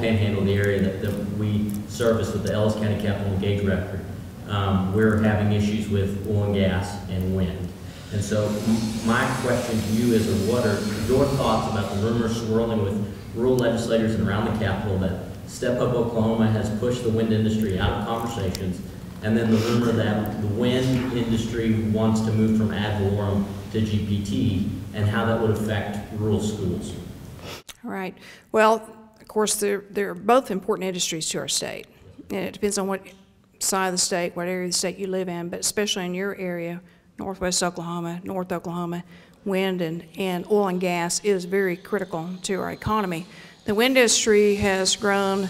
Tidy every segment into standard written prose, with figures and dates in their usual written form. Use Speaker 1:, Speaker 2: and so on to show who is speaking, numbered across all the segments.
Speaker 1: panhandle of the area that we service with the Ellis County Capital Gauge Record, we're having issues with oil and gas and wind. And so my question to you is, what are your thoughts about the rumors swirling with rural legislators and around the Capitol that Step Up Oklahoma has pushed the wind industry out of conversations, and then the rumor that the wind industry wants to move from ad valorem to GPT, and how that would affect rural schools?
Speaker 2: All right. Well, of course, they're both important industries to our state. And it depends on what side of the state, what area of the state you live in, but especially in your area, Northwest Oklahoma, North Oklahoma, wind and oil and gas is very critical to our economy. The wind industry has grown,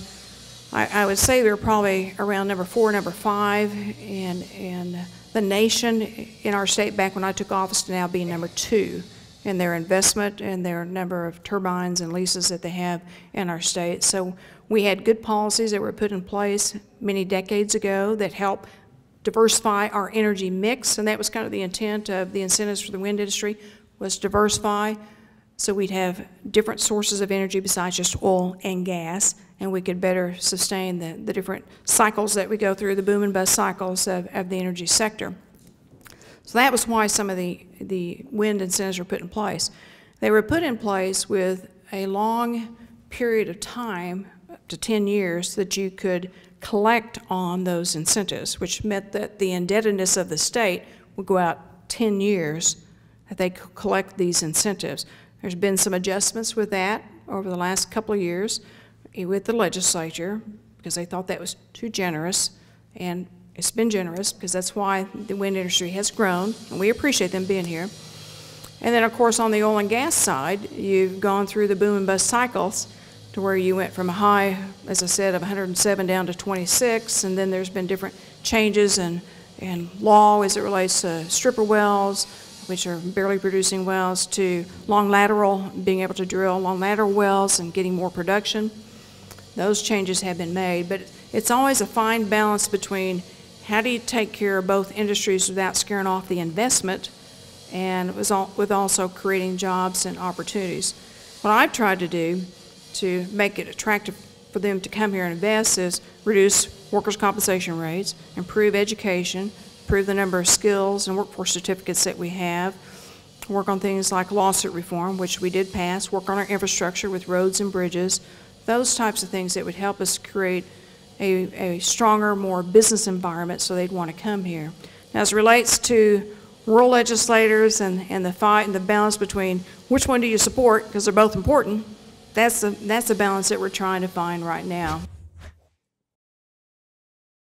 Speaker 2: I would say they're probably around number 4, number 5 in the nation in our state back when I took office to now being number 2 in their investment and their number of turbines and leases that they have in our state. So we had good policies that were put in place many decades ago that help diversify our energy mix, and that was kind of the intent of the incentives for the wind industry, was diversify, so we'd have different sources of energy besides just oil and gas, and we could better sustain the different cycles that we go through, the boom and bust cycles of the energy sector. So that was why some of the wind incentives were put in place. They were put in place with a long period of time, up to 10 years, that you could collect on those incentives, which meant that the indebtedness of the state would go out 10 years that they could collect these incentives. There's been some adjustments with that over the last couple of years with the legislature because they thought that was too generous, and it's been generous because that's why the wind industry has grown, and we appreciate them being here. And then, of course, on the oil and gas side, you've gone through the boom and bust cycles to where you went from a high, as I said, of 107 down to 26, and then there's been different changes in law as it relates to stripper wells, which are barely producing wells, to long lateral, being able to drill long lateral wells and getting more production. Those changes have been made, but it's always a fine balance between how do you take care of both industries without scaring off the investment and with also creating jobs and opportunities. What I've tried to do to make it attractive for them to come here and invest is reduce workers' compensation rates, improve education, improve the number of skills and workforce certificates that we have, work on things like lawsuit reform, which we did pass, work on our infrastructure with roads and bridges, those types of things that would help us create a stronger, more business environment so they'd want to come here. Now, as it relates to rural legislators and the fight and the balance between which one do you support, because they're both important, that's the balance that we're trying to find right now.